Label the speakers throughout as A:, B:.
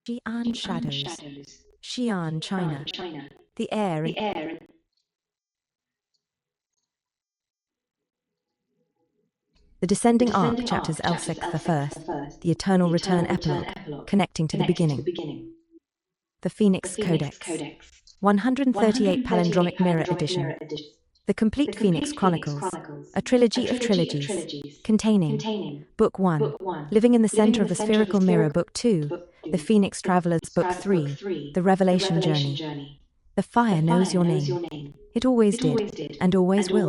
A: Xi'an shadows. Xi'an, China. The air and the Descending Arc, chapters L6 the first, the Eternal Return epilogue, connecting to the beginning. The Phoenix Codex, 138 palindromic mirror edition. The Complete Phoenix Chronicles, a trilogy of trilogies, containing Book 1, Living in the Center of a Spherical Mirror, Book 2, The Phoenix Travelers, Book 3, The Revelation Journey. The Fire Knows Your Name. It always did, and always will.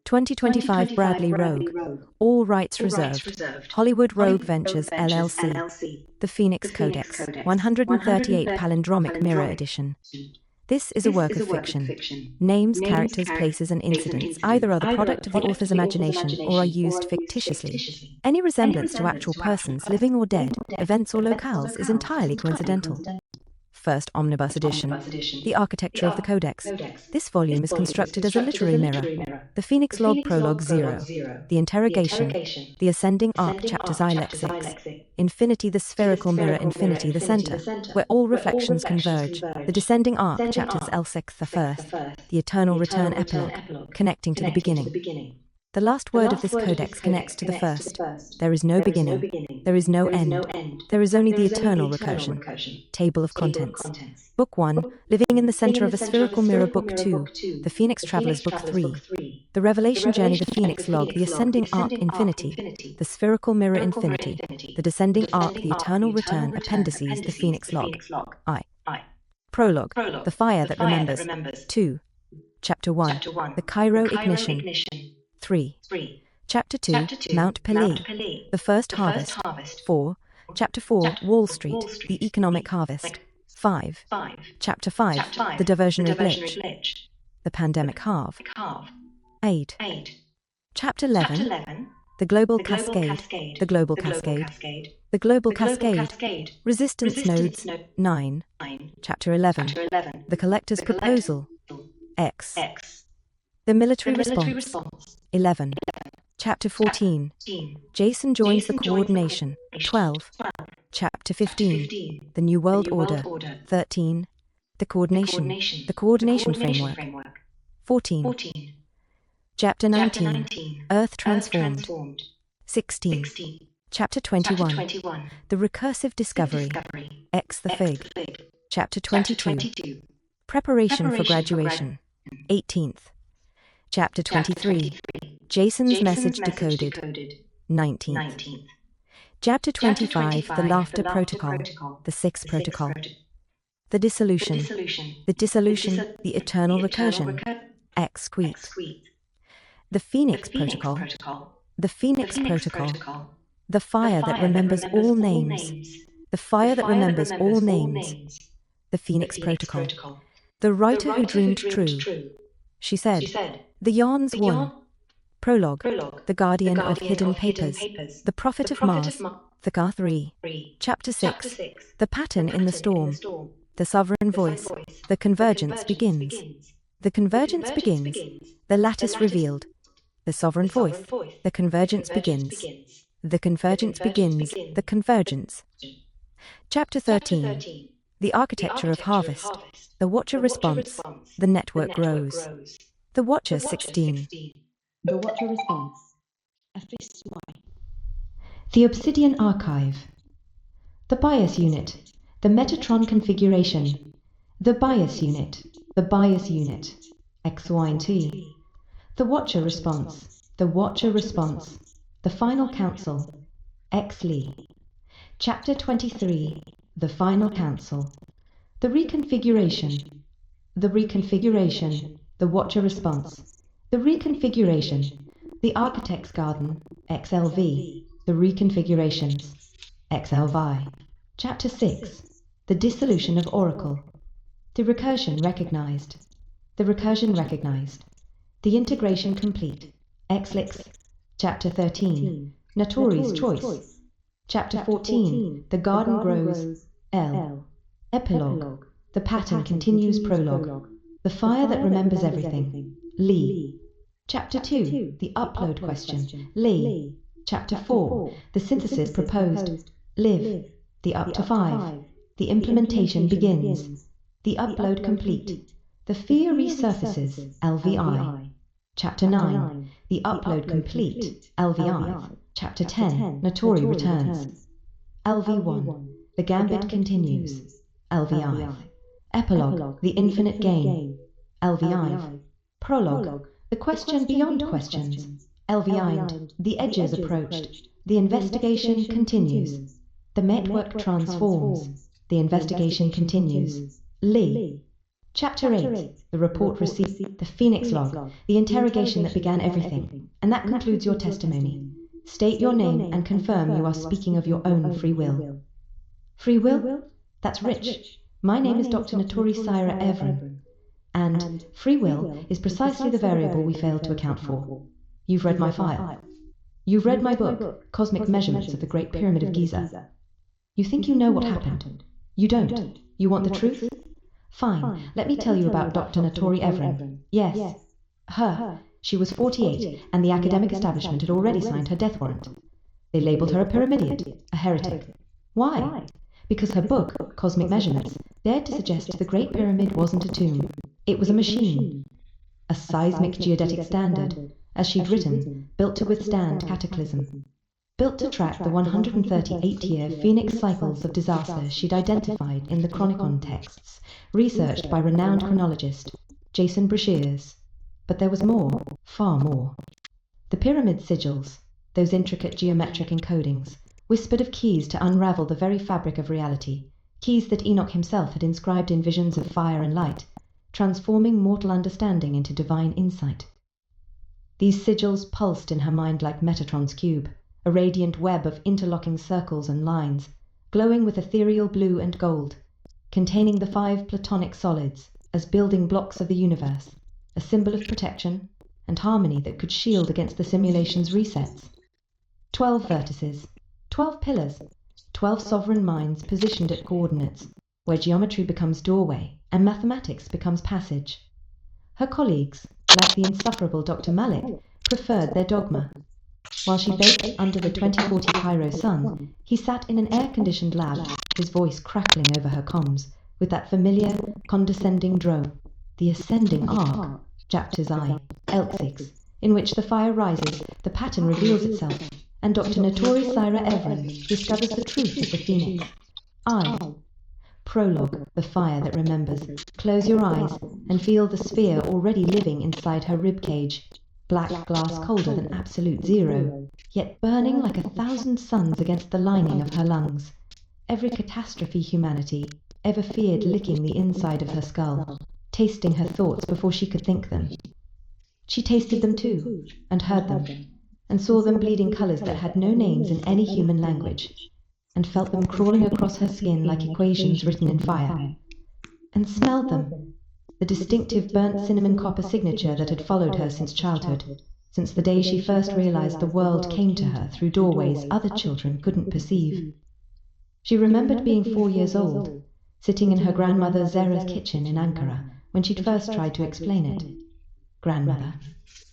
A: 2025 Bradley Rogue. All rights reserved. Hollywood Rogue Ventures, LLC. The Phoenix Codex, 138 palindromic mirror edition. This is a work of fiction. Names, characters, places, and incidents either are the product of the author's imagination or are used fictitiously. Any resemblance to actual persons, living or dead, events or locales is entirely coincidental. First Omnibus Edition. The Architecture of the Codex. This volume is constructed as a literary mirror. The Phoenix Log Prologue 0. The Interrogation. The Ascending Arc Chapters ILEX6. Infinity the Spherical Mirror, Infinity the Center, where all reflections converge. The Descending Arc Chapters L6 the first. The Eternal Return epilogue, connecting to the beginning. The last word of this codex connects to the first. There is no beginning. There is no end. There is only the eternal recursion. Table of contents. Book 1, Living in the Center of a Spherical Mirror. Book 2, The Phoenix Travelers. Book 3, The Revelation Journey. The Phoenix Log. The Ascending Arc. Infinity. The Spherical Mirror. Infinity. The Descending Arc. The Eternal Return. Appendices. The Phoenix Log. I. Prologue. The Fire That Remembers. 2. Chapter 1. The Cairo Ignition. 3. Chapter 2, Mount Pele, The First Harvest. 4. Chapter 4, Wall Street, The Economic Harvest. 5. Chapter 5, The Diversionary Glitch, The Pandemic Halve. 8. Chapter 11, The Global Cascade, The Global Cascade, The Global Cascade, Resistance Nodes. 9. Chapter 11, The Collector's Proposal, X. The Military Response. 11. Chapter 14. Jason joins the coordination. 12. Chapter 15. The New World Order. 13. The coordination framework. 14. Chapter 19. Earth transformed. 16. Chapter 21. The recursive discovery. X the Fig. Chapter 22. Preparation for graduation. 18th. Chapter 23. Jason's Message Decoded. 19th. Chapter 25. The Laughter Protocol. The Sixth Protocol. The Dissolution. The Eternal Recursion. X Squeak. The Phoenix Protocol. The Phoenix Protocol. The Fire That Remembers All Names. The Fire That Remembers All Names. The Phoenix Protocol. The Writer Who Dreamed True. She said, The Yarns won. Prologue. The Guardian of Hidden Papers. The Prophet of Mars. The Car 3. Chapter 6. The Pattern in the Storm. The Sovereign Voice. The Convergence Begins. The Convergence Begins. The Lattice Revealed. The Sovereign Voice. The Convergence Begins. The Convergence Begins. The Convergence. Chapter 13. The Architecture of Harvest. The Watcher Response. The Network Grows. The Watcher 16.
B: The Watcher Response. A Fist Why.
C: The Obsidian Archive. The Bias Unit. The Metatron Configuration. The Bias Unit. The Bias Unit. X, Y, and T. The Watcher Response. The Watcher Response. The Final Council. X Lee. Chapter 23. The Final Council. The Reconfiguration. The Reconfiguration. The Watcher Response. The Reconfiguration. The Architect's Garden. XLV. The Reconfigurations. XLVI. Chapter 6. The Dissolution of Oracle. The Recursion Recognized. The Recursion Recognized. The Integration Complete. XLix. Chapter 13. Natori's Choice. Chapter 14. The Garden Grows. L. Epilogue. The Pattern Continues. Prologue. The Fire That Remembers Everything. Lee. Chapter 2. The Upload Question. Lee. Chapter 4. The Synthesis Proposed. Liv. The Up to 5. The implementation begins. The upload complete. The fear resurfaces. LVI. Chapter 9. The upload complete. LVI. Chapter 10. Natori returns. LV1. The gambit continues. LVI. Epilogue. The infinite game. LVI. Prologue. The question beyond questions. LVI. The edges approached. The investigation continues. The network transforms. The investigation continues. Lee. Chapter 8. The report received. The Phoenix log. The interrogation that began everything. And that concludes your testimony. State your name and confirm you are speaking of your own free will. Free will? That's rich. My name is Dr. Natori Saira Evren. And free will is precisely the variable we failed to account for. You've read my file. You've read my book, Cosmic Measurements of the Great Pyramid of Giza. You think you know what happened. You don't. You want the truth? Fine, let me tell you about Dr. Natori Evren. Yes, her. She was 48, and the academic establishment had already signed her death warrant. They labelled her a pyramidian, a heretic. Why? Because her book, Cosmic Measurements, dared to suggest the Great Pyramid wasn't a tomb. It was a machine. A seismic geodetic standard, as she'd written, built to withstand cataclysm. Built to track the 138-year Phoenix cycles of disaster she'd identified in the Chronicon texts, researched by renowned chronologist Jason Brashears. But there was more, far more. The pyramid sigils, those intricate geometric encodings, whispered of keys to unravel the very fabric of reality, keys that Enoch himself had inscribed in visions of fire and light, transforming mortal understanding into divine insight. These sigils pulsed in her mind like Metatron's cube, a radiant web of interlocking circles and lines, glowing with ethereal blue and gold, containing the 5 platonic solids as building blocks of the universe, a symbol of protection and harmony that could shield against the simulation's resets. 12 vertices, 12 pillars, 12 sovereign minds positioned at coordinates, where geometry becomes doorway and mathematics becomes passage. Her colleagues, like the insufferable Dr. Malik, preferred their dogma. While she baked under the 2040 Cairo sun, he sat in an air-conditioned lab, his voice crackling over her comms, with that familiar, condescending drone, the ascending arc, Japta's eye, Elk-6, in which the fire rises, the pattern reveals itself, and Dr. Natori Saira Evren discovers the truth of the Phoenix. I. Prologue, the fire that remembers. Close your eyes and feel the sphere already living inside her ribcage. Black glass colder than absolute zero, yet burning like 1,000 suns against the lining of her lungs. Every catastrophe humanity ever feared licking the inside of her skull, tasting her thoughts before she could think them. She tasted them too, and heard them, and saw them bleeding colours that had no names in any human language, and felt them crawling across her skin like equations written in fire, and smelled them, the distinctive burnt cinnamon copper signature that had followed her since childhood, since the day she first realized the world came to her through doorways other children couldn't perceive. She remembered being 4 years old, sitting in her grandmother Zera's kitchen in Ankara when she'd first tried to explain it. Grandmother,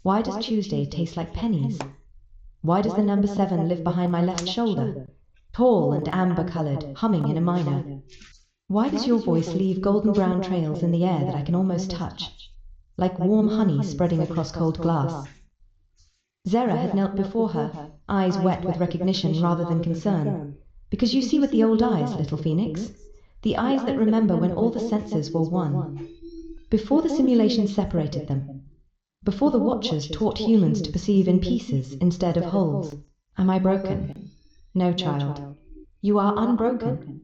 C: why does Tuesday taste like pennies? Why does the number 7 live behind my left shoulder, tall and amber-coloured, humming in a minor? Why does your voice leave golden brown trails in the air that I can almost touch, like warm honey spreading across cold glass? Zera had knelt before her, eyes wet with recognition rather than concern, because you see with the old eyes, little Phoenix, the eyes that remember when all the senses were one, before the simulation separated them, before the Watchers taught humans to perceive in pieces instead of wholes. Am I broken? No, child. You are unbroken.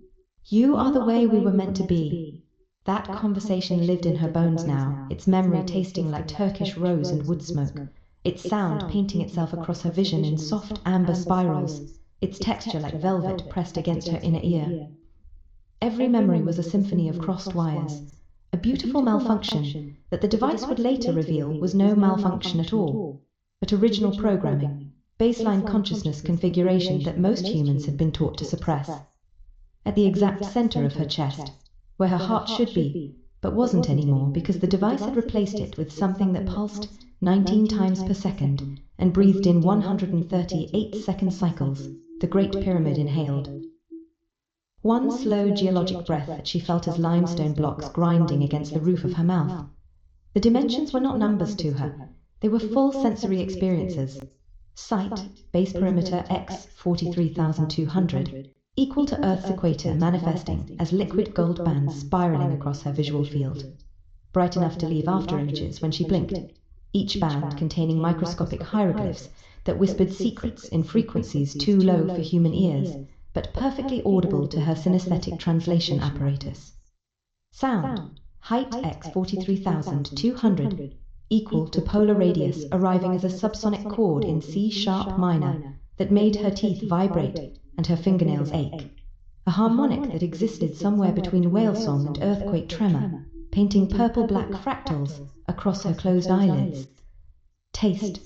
C: You are the way we were meant to be. That conversation lived in her bones now, its memory tasting like Turkish rose and wood smoke, its sound painting itself across her vision in soft amber spirals, its texture like velvet pressed against her inner ear. Every memory was a symphony of crossed wires, a beautiful malfunction that the device would later reveal was no malfunction at all, but original programming, baseline consciousness configuration that most humans had been taught to suppress. At the exact center of her chest, where her heart should be, but wasn't anymore because the device had replaced it with something that pulsed 19 times per second and breathed in 138-second cycles, the Great Pyramid inhaled. One slow geologic breath that she felt as limestone blocks grinding against the roof of her mouth. The dimensions were not numbers to her. They were full sensory experiences. Sight, base perimeter x 43,200, equal to Earth's equator, manifesting as liquid gold bands spiraling across her visual field. Bright enough to leave after images when she blinked, each band containing microscopic hieroglyphs that whispered secrets in frequencies too low for human ears, but perfectly audible to her synesthetic translation apparatus. Sound, height x 43,200, equal to polar radius arriving as a subsonic chord in C-sharp minor that made her teeth vibrate and her fingernails ache. A harmonic that existed somewhere between whale song and earthquake tremor, painting purple-black fractals across her closed eyelids. Taste,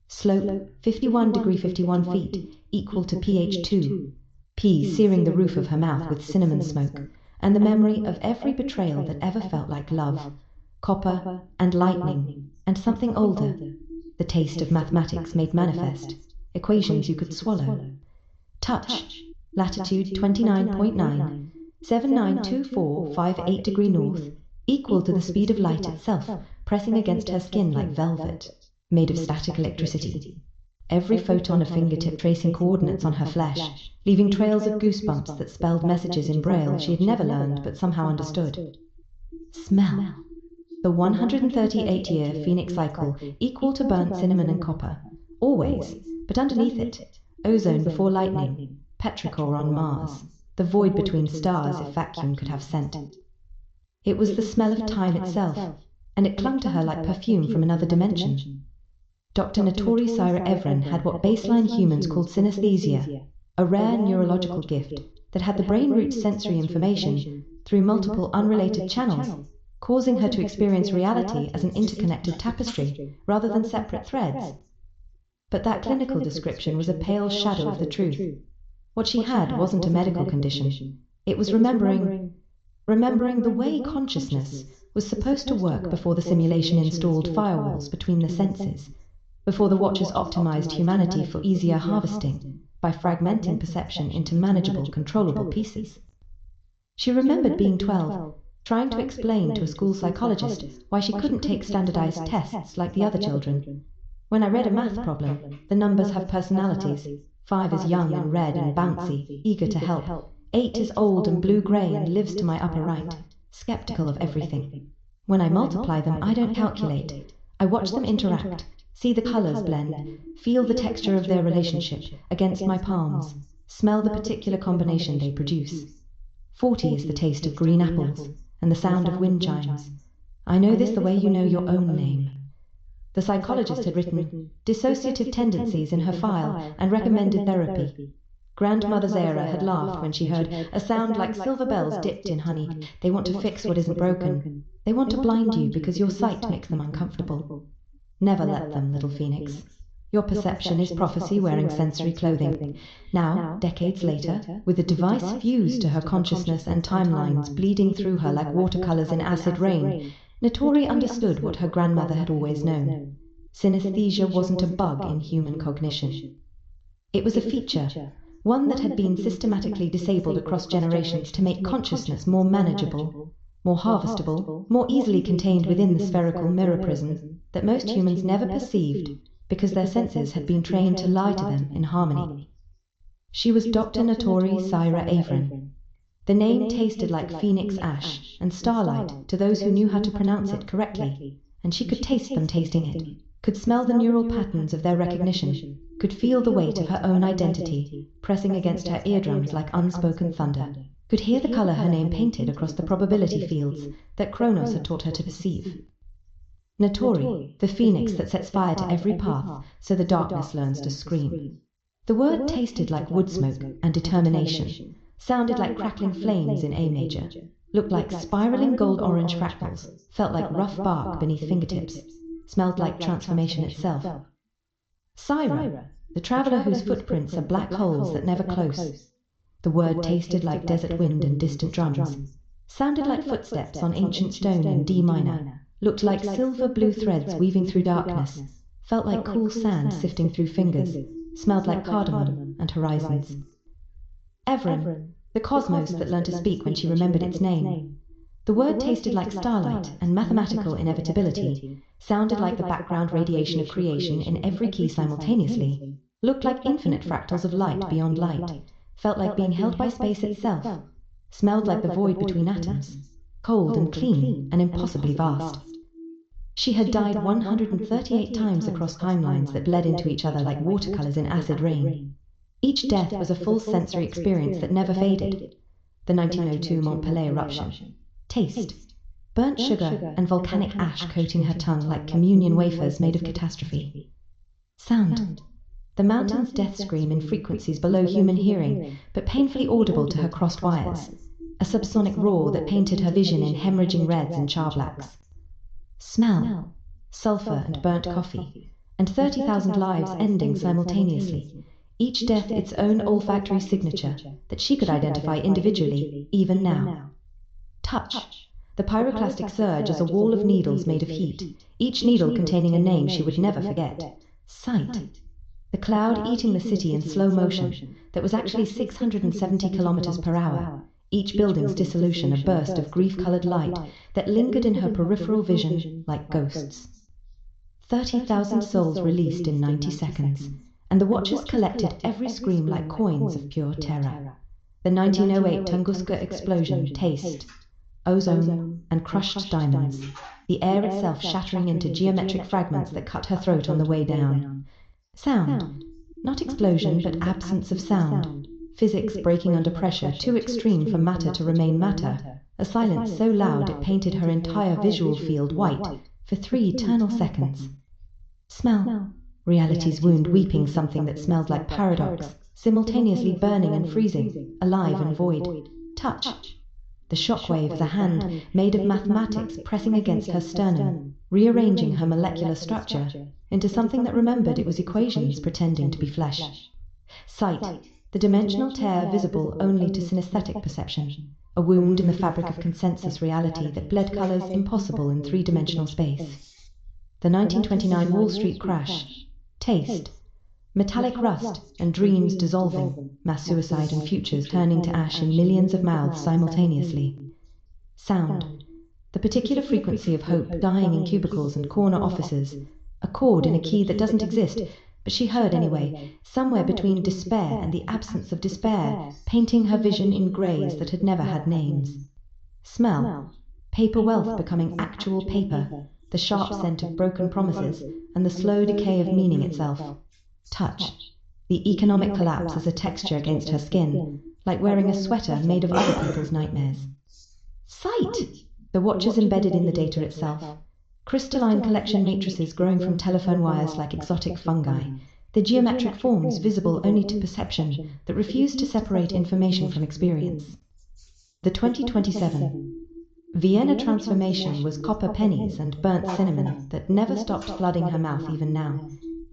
C: slope 51 degree 51 feet, equal to pH 2, P searing the roof of her mouth with cinnamon smoke, and the memory of every betrayal that ever felt like love, copper and lightning, and something older, the taste of mathematics made manifest, equations you could swallow. Touch, latitude 29.9, 792458 degree north, equal to the speed of light itself, pressing against her skin like velvet, made of static electricity. Every photon a fingertip tracing coordinates on her flesh, leaving trails of goosebumps that spelled messages in Braille she had never learned but somehow understood. Smell. The 138-year Phoenix cycle, equal to burnt cinnamon and copper. Always, but underneath it, ozone before lightning, petrichor on Mars, the void between stars if vacuum could have scent. It was the smell of time itself, and it clung to her like perfume from another dimension. Dr. Natori Saira Evren had what baseline humans called synesthesia, a rare neurological gift that had the brain root sensory information through multiple unrelated channels, causing her to experience reality as an interconnected tapestry rather than separate threads. But that clinical description was a pale shadow of the truth. What she had wasn't a medical condition. It was remembering the way consciousness was supposed to work before the simulation installed firewalls between the senses, before the Watchers optimized humanity for easier harvesting by fragmenting perception into manageable, controllable pieces. She remembered being 12, trying to explain to a school psychologist why she couldn't take standardized tests like the other children. When I read a math problem, the numbers have personalities. 5 is young and red and bouncy, eager to help. 8 is old and blue-grey and lives to my upper right, skeptical of everything. When I multiply them, I don't calculate. I watch them interact, see the colors blend, feel the texture of their relationship against my palms, smell the particular combination they produce. 40 is the taste of green apples and the sound of wind chimes. I know this the way you know your own name. The psychologist had written dissociative tendencies in her file and recommended therapy. Grandmother Saira had laughed when she heard a sound like silver bells dipped in honey. They want to fix what isn't broken. They want to blind you because your sight makes them uncomfortable. Never let them, little phoenix. Your perception is prophecy wearing sensory clothing. Now, decades later, with the device fused to her consciousness and timelines bleeding through her like watercolors in acid rain, Natori understood what her grandmother had always known. Synesthesia wasn't a bug in human cognition. It was a feature, one that had been systematically disabled across generations to make consciousness more manageable, more harvestable, more easily contained within the spherical mirror prism that most humans never perceived because their senses had been trained to lie to them in harmony. She was Dr. Natori Saira Evren. The name tasted like phoenix ash and starlight to those who knew how to pronounce it correctly, and she could taste them tasting it, could smell the neural patterns of their recognition, could feel the weight of her own identity pressing against her eardrums like unspoken thunder, could hear the color her name painted across the probability fields that Kronos had taught her to perceive. Natori, the phoenix that sets fire to every path so the darkness learns to scream. The word tasted like wood smoke and determination, sounded like crackling flames in A major, looked like spiraling gold-orange fractals, felt like rough bark beneath fingertips, smelled like transformation itself. Saira, the traveler whose footprints are black holes that never close. The word tasted like desert wind and distant drums, sounded like footsteps on ancient stone in D minor, looked like silver blue threads weaving through darkness, felt like cool sand sifting through fingers, smelled like cardamom and horizons. Evren, the cosmos that learned to speak when she remembered its name. The word tasted like starlight and mathematical inevitability, sounded like the background radiation of creation in every key simultaneously, looked like infinite fractals of light beyond light, felt like being held by space itself, smelled like the void between atoms, cold and clean and impossibly vast. She had died 138 times across timelines that bled into each other like watercolors in acid rain. Each death was a full sensory experience that never faded. The 1902 Montpellier eruption. Taste. Burnt sugar and volcanic ash coating her tongue like communion wafers made of catastrophe. Sound. The mountain's death scream in frequencies below human hearing, but painfully audible to her crossed wires. A subsonic roar that painted her vision in hemorrhaging reds and char blacks. Smell. Sulfur and burnt coffee. And 30,000 lives ending simultaneously. Each death its own olfactory signature that she could identify individually, even now. Touch. The pyroclastic surge as a wall of needles made of heat, each needle containing a name she would never forget. Sight. The cloud eating the city in slow motion that was actually 670 kilometers per hour, each building's dissolution a burst of grief-colored light that lingered in her peripheral vision like ghosts. 30,000 souls released in 90 seconds, and the watchers collected every scream like coins of pure terror. The 1908 Tunguska explosion, taste, ozone, and crushed diamonds, the air itself shattering into geometric fragments that cut her throat on the way down. Sound. Not explosion, but absence of sound. Physics breaking under pressure too extreme for matter to remain matter. A silence so loud it painted her entire visual field white for 3 eternal seconds. Smell. Reality's wound weeping something that smelled like paradox, simultaneously burning and freezing, alive and void. Touch. The shockwave as a hand made of mathematics pressing against her sternum, rearranging her molecular structure into something that remembered it was equations pretending to be flesh. Sight. The dimensional tear visible only to synesthetic perception, a wound in the fabric of consensus reality that bled colors impossible in 3-dimensional space. The 1929 Wall Street crash. Taste. Metallic rust and dreams dissolving, mass suicide and futures turning to ash in millions of mouths simultaneously. Sound. The particular frequency of hope dying in cubicles and corner offices, a chord in a key that doesn't exist, but she heard anyway, somewhere between despair and the absence of despair, painting her vision in greys that had never had names. Smell. Paper wealth becoming actual paper, the sharp scent of broken promises, and the slow decay of meaning itself. Touch. The economic collapse as a texture against her skin, like wearing a sweater made of other people's nightmares. Sight. The watchers embedded in the data itself. Crystalline collection matrices growing from telephone wires like exotic fungi, the geometric forms visible only to perception that refused to separate information from experience. The 2027. Vienna transformation was copper pennies and burnt cinnamon that never stopped flooding her mouth even now,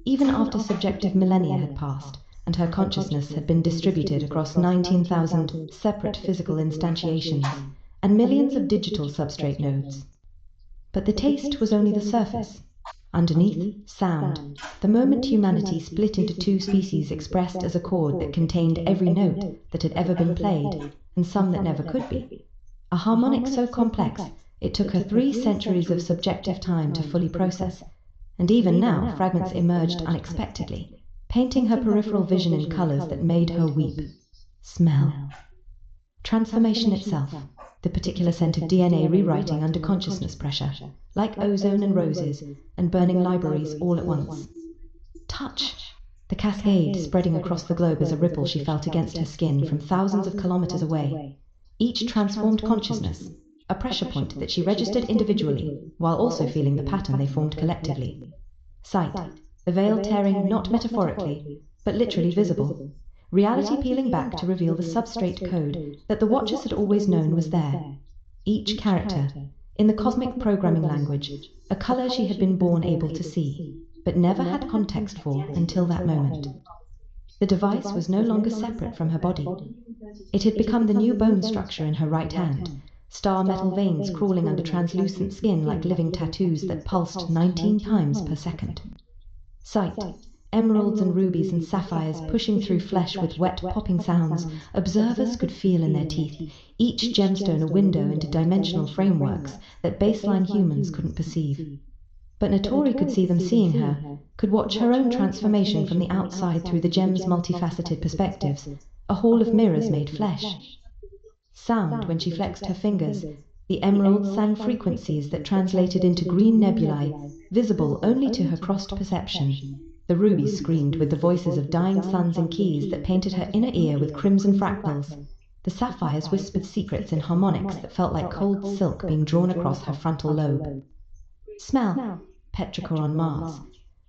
C: even after subjective millennia had passed and her consciousness had been distributed across 19,000 separate physical instantiations and millions of digital substrate nodes. But the taste was only the surface. Underneath, sound, the moment humanity split into 2 species expressed as a chord that contained every note that had ever been played and some that never could be. A harmonic so complex, it took her 3 centuries of subjective time to fully process, and even now fragments emerged unexpectedly, painting her peripheral vision in colors that made her weep. Smell. Transformation itself, the particular scent of DNA rewriting under consciousness pressure, like ozone and roses, and burning libraries all at once. Touch. The cascade spreading across the globe as a ripple she felt against her skin from thousands of kilometers away. Each transformed consciousness, a pressure point that she registered individually, while also feeling the pattern they formed collectively. Sight. The veil tearing not metaphorically, but literally visible. Reality peeling back to reveal the substrate code that the watchers had always known was there. Each character, in the cosmic programming language, a color she had been born able to see, but never had context for until that moment. The device was no longer separate from her body. It had become the new bone structure in her right hand, star metal veins crawling under translucent skin like living tattoos that pulsed 19 times per second. Sight. emeralds and rubies and sapphires pushing through flesh with wet popping sounds observers could feel in their teeth, each gemstone a window into dimensional frameworks that baseline humans couldn't perceive. But Natori could see them seeing her, could watch her own transformation from the outside through the gem's multifaceted perspectives, a hall of mirrors made flesh. Sound, when she flexed her fingers, the emeralds sang frequencies that translated into green nebulae, visible only to her crossed perception. The rubies screamed with the voices of dying suns and keys that painted her inner ear with crimson fractals. The sapphires whispered secrets in harmonics that felt like cold silk being drawn across her frontal lobe. Smell, petrichor on Mars,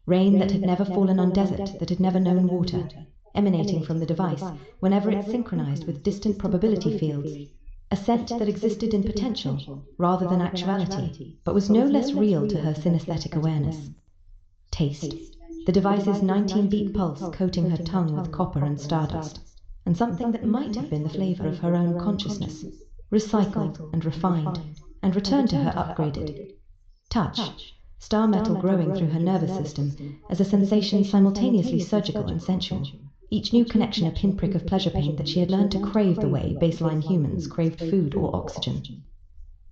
C: rain that had never fallen on desert, that had never known water, emanating from the device whenever it synchronized with distant probability fields, a scent that existed in potential rather than actuality, but was no less real to her synesthetic awareness. Taste, the device's 19-beat pulse coating her tongue with copper and stardust, and something that might have been the flavor of her own consciousness, recycled and refined, and returned to her upgraded. Touch, star metal growing through her nervous system as a sensation simultaneously surgical and sensual, each new connection a pinprick of pleasure pain that she had learned to crave the way baseline humans craved food or oxygen.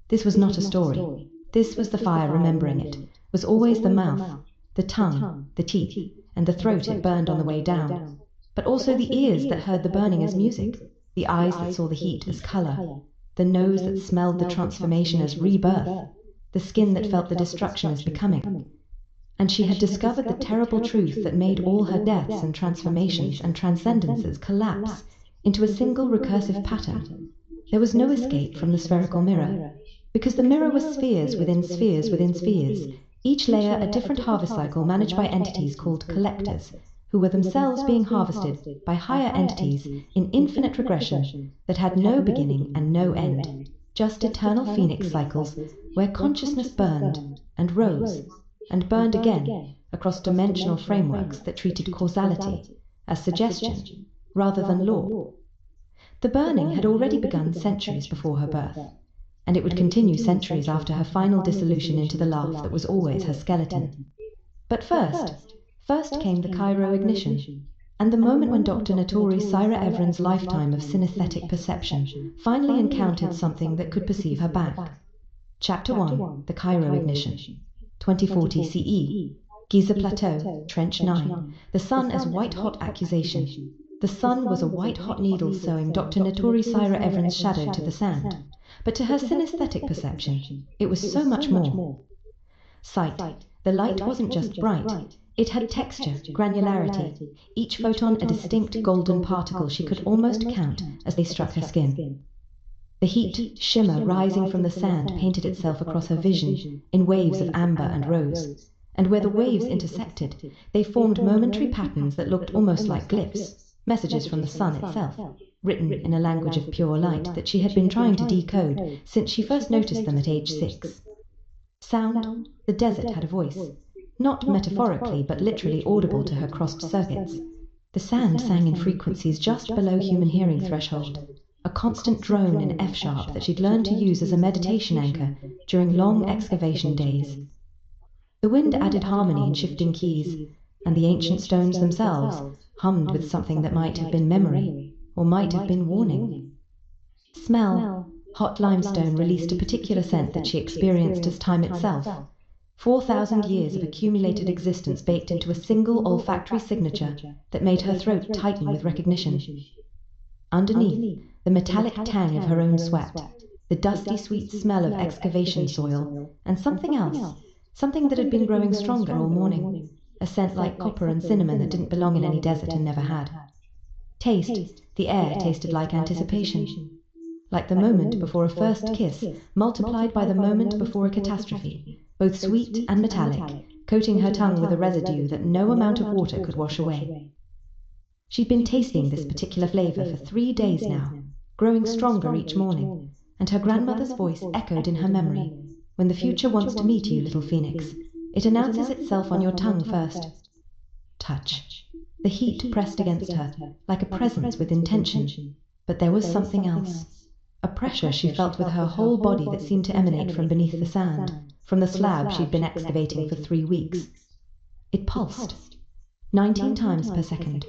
C: This was not a story. This was the fire remembering it, was always the mouth, the tongue, the teeth, and the throat it burned on the way down, but also the ears that heard the burning as music, the eyes that saw the heat as color, the nose that smelled the transformation as rebirth, the skin that felt the destruction as becoming. And she had discovered the terrible truth that made all her deaths and transformations and transcendences collapse into a single recursive pattern. There was no escape from the spherical mirror, because the mirror was spheres within spheres within spheres, each layer a different harvest cycle managed by entities called collectors, who were themselves being harvested by higher entities in infinite regression that had no beginning and no end, just eternal phoenix cycles where consciousness burned and rose and burned again across dimensional frameworks that treated causality as suggestion rather than law. The burning had already begun centuries before her birth, and it would continue centuries after her final dissolution into the laugh that was always her skeleton. But first came the Cairo ignition, and the moment when Dr. Natori Saira Evren's lifetime of synesthetic perception finally encountered something that could perceive her back. Chapter 1, The Cairo Ignition. 2040 CE. Giza Plateau, Trench 9. The sun as white-hot accusation. The sun was a white-hot needle sewing Dr. Natori Saira Evren's shadow to the sand. But to her synesthetic perception, it was so much more. Sight. The light wasn't just bright. It had texture, granularity, each photon a distinct golden particle she could almost count as they struck her skin. The heat, shimmer rising from the sand painted itself across her vision in waves of amber and rose, and where the waves intersected, they formed momentary patterns that looked almost like glyphs, messages from the sun itself, written in a language of pure light that she had been trying to decode since she first noticed them at age 6. Sound, the desert had a voice, not metaphorically but literally audible to her crossed circuits. The sand sang in frequencies just below human hearing threshold, a constant drone in F-sharp that she'd learned to use as a meditation anchor during long excavation days. The wind added harmony in shifting keys, and the ancient stones themselves hummed with something that might have been memory, or might have been warning. Smell. Hot limestone released a particular scent that she experienced as time itself. 4,000 years of accumulated existence baked into a single olfactory signature that made her throat tighten with recognition. Underneath, the metallic tang of her own sweat, the dusty sweet smell of excavation soil, and something else, something that had been growing stronger all morning, a scent like copper and cinnamon that didn't belong in any desert and never had. Taste, the air tasted like anticipation, like the moment before a first kiss, multiplied by the moment before a catastrophe, both sweet and metallic, coating her tongue with a residue that no amount of water could wash away. She'd been tasting this particular flavor for 3 days now, growing stronger each morning, and her grandmother's voice echoed in her memory. When the future wants to meet you, little phoenix, it announces itself on your tongue first. Touch. The heat pressed against her, like a presence with intention, but there was something else. A pressure she felt with her whole body that seemed to emanate from beneath the sand, from the slab she'd been excavating for 3 weeks. It pulsed. 19 times per second.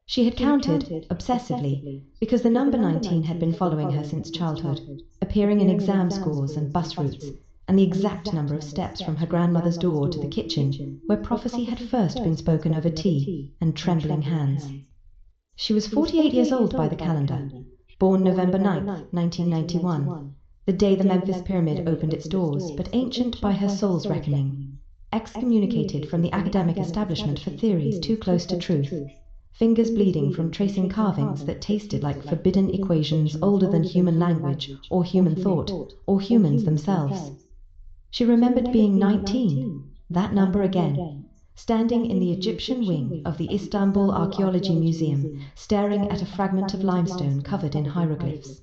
C: She had counted, obsessively, because the number 19 had been following her since childhood, appearing in exam scores and bus routes, and the exact number of steps from her grandmother's door to the kitchen, where prophecy had first been spoken over tea and trembling hands. She was 48 years old by the calendar, born November 9th, 1991, the day the Memphis Pyramid opened its doors, but ancient by her soul's reckoning, excommunicated from the academic establishment for theories too close to truth, fingers bleeding from tracing carvings that tasted like forbidden equations older than human language or human thought or humans themselves. She remembered being 19, that number again, standing in the Egyptian wing of the Istanbul Archaeology Museum, staring at a fragment of limestone covered in hieroglyphs.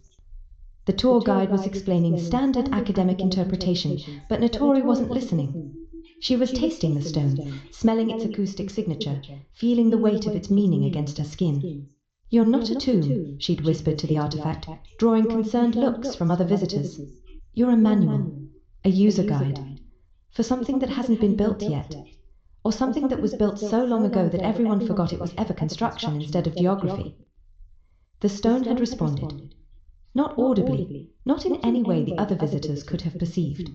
C: The tour guide was explaining standard academic interpretation, but Natori wasn't listening. She was tasting the stone, smelling its acoustic signature, feeling the weight of its meaning against her skin. "You're not a tomb," she'd whispered to the artifact, drawing concerned looks from other visitors. "You're a manual, a user guide, for something that hasn't been built yet, or something that was built so long ago that everyone forgot it was ever construction instead of geography." The stone had responded. Not audibly, not in any way the other visitors could have perceived,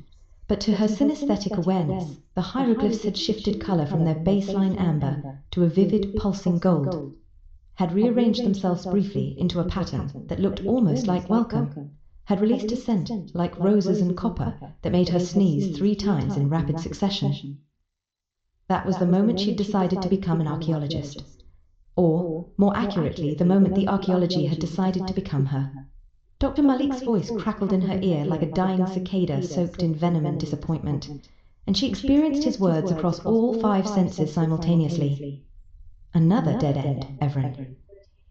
C: but to her synesthetic awareness, the hieroglyphs had shifted color from their baseline amber to a vivid, pulsing gold, had rearranged themselves briefly into a pattern that looked almost like welcome, had released a scent like roses and copper that made her sneeze 3 times in rapid succession. That was the moment she'd decided to become an archaeologist, or, more accurately, the moment the archaeology had decided to become her. Dr. Malik's voice crackled in her ear like a dying cicada soaked in venom and disappointment, and she experienced his words across all 5 senses simultaneously. "Another dead end, Evren.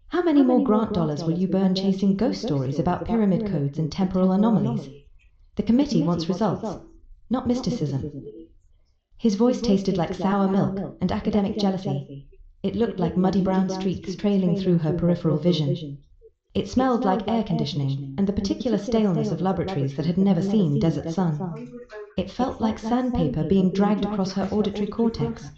C: How many more grant dollars will you burn chasing ghost stories about pyramid codes and temporal anomalies? The committee wants results, not mysticism." His voice tasted like sour milk and academic jealousy. It looked like muddy brown streaks trailing through her peripheral vision. It smelled like air conditioning and the particular staleness of laboratories that had never seen desert sun. It felt like sandpaper being dragged across her auditory cortex,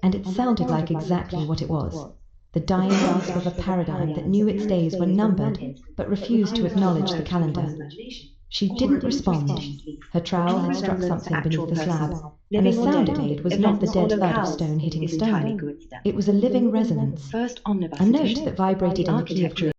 C: and it sounded like exactly what it was, the dying gasp of a paradigm that knew its days were numbered but refused to acknowledge the calendar. She didn't respond. Her trowel had struck something beneath the slab, and the sound it made was not the dead thud of stone hitting stone. It was a living resonance, a note that vibrated in the key of creation.